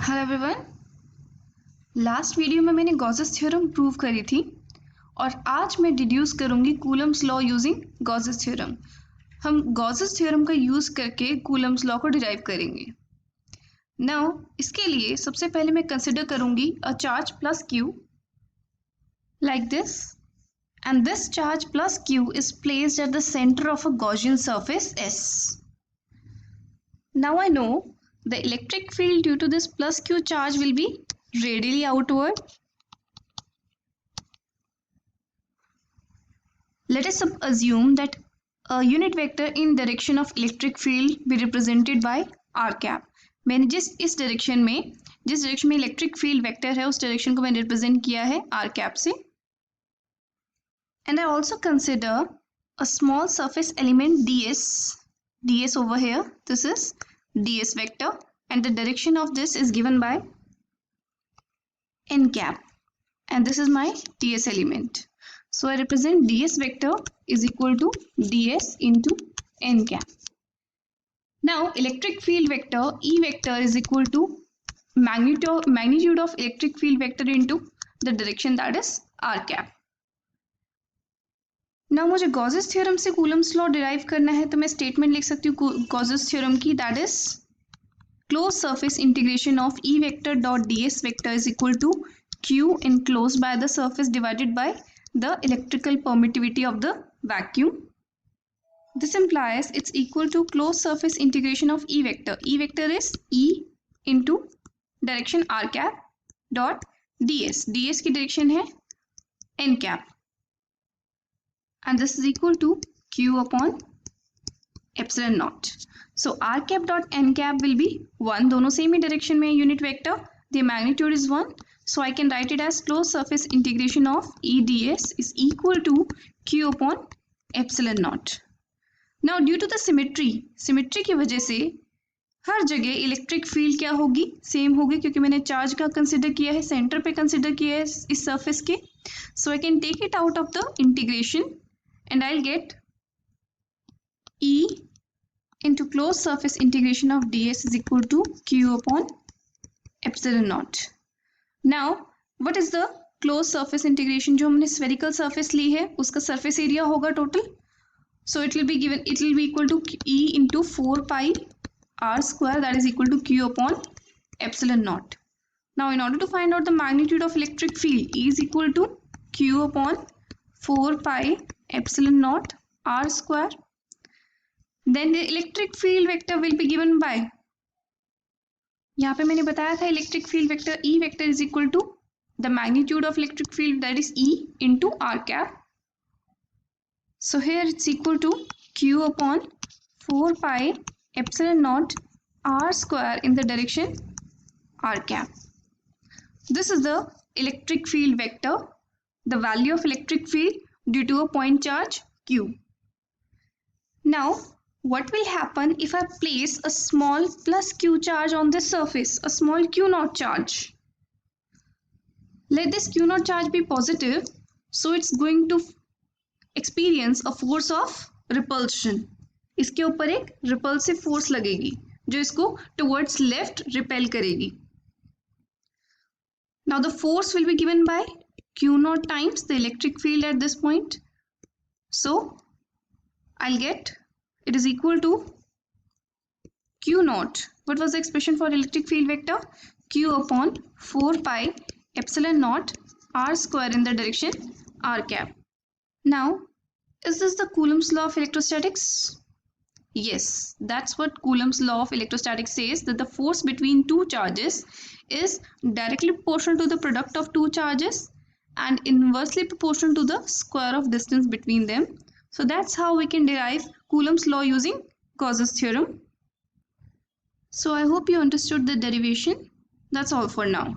Hello everyone. Last video में मैंने Gauss's theorem prove करी थी और आज मैं डिड्यूस करूंगी Coulomb's law using Gauss's theorem. हम गॉसेस थ्योरम का यूज करके कूलम्स लॉ को डिराइव करेंगे। नाउ इसके लिए सबसे पहले मैं कंसिडर करूंगी a charge plus Q like this, and this charge plus q is placed at the center of a Gaussian surface S. Now I know the electric field due to this plus q charge will be radially outward. Let us assume that a unit vector in direction of electric field be represented by r cap. मैंने जिस direction में electric field vector है उस direction को मैंने represent किया है r cap से. And I also consider a small surface element ds over here. This is ds vector and the direction of this is given by n cap and this is my ds element. So I represent ds vector is equal to ds into n cap. Now electric field vector E vector is equal to magnitude of electric field vector into the direction that is r cap. ना मुझे Gauss's theorem से Coulomb's law derive करना है तो मैं statement लिख सकती हूँ गॉसेस थ्योरम की, that is close surface integration of E vector dot D S vector is equal to Q enclosed by the surface divided by the electrical permittivity of the vacuum. This implies it's equal to closed surface integration of E vector. E vector is E into direction r cap dot ds. ds की direction है n cap and this is equal to q upon epsilon naught. So r cap dot n cap will be 1. दोनों same ही direction में unit vector, the magnitude is 1. So I can write it as closed surface integration of E ds is equal to q upon epsilon naught. Now due to the symmetry की वजह से हर जगह electric field क्या होगी, same होगी, क्योंकि मैंने charge का कंसिडर किया है, सेंटर पे कंसिडर किया है इस सरफेस के. So I can take it out of the integration and I'll get E into closed surface integration of ds is equal to q upon epsilon naught. Now what is the closed surface integration? जो हमने spherical surface ली है उसका surface area होगा total. So it will be equal to E into 4 pi r square, that is equal to q upon epsilon naught. Now in order to find out the magnitude of electric field, E is equal to q upon 4 pi epsilon naught r square. Then the electric field vector will be given by, यहाँ पे मैंने बताया था electric field vector E vector is equal to the magnitude of electric field, that is E into r cap. So here it's equal to q upon 4 pi epsilon naught r square in the direction r cap. This is the electric field vector, the value of electric field due to a point charge q. Now what will happen if I place a small plus q charge on this surface, a small q naught charge? Let this q naught charge be positive, so it's going to experience a force of repulsion. इसके ऊपर एक repulsive force लगेगी जो इसको towards left repel करेगी. Now the force will be given by q naught times the electric field at this point. So I'll get it is equal to q naught. What was the expression for electric field vector? Q upon 4 pi epsilon naught r square in the direction r cap. Now, is this the Coulomb's law of electrostatics? Yes, that's what Coulomb's law of electrostatics says, that the force between two charges is directly proportional to the product of two charges and inversely proportional to the square of distance between them. So that's how we can derive Coulomb's law using Gauss's theorem. So I hope you understood the derivation. That's all for now.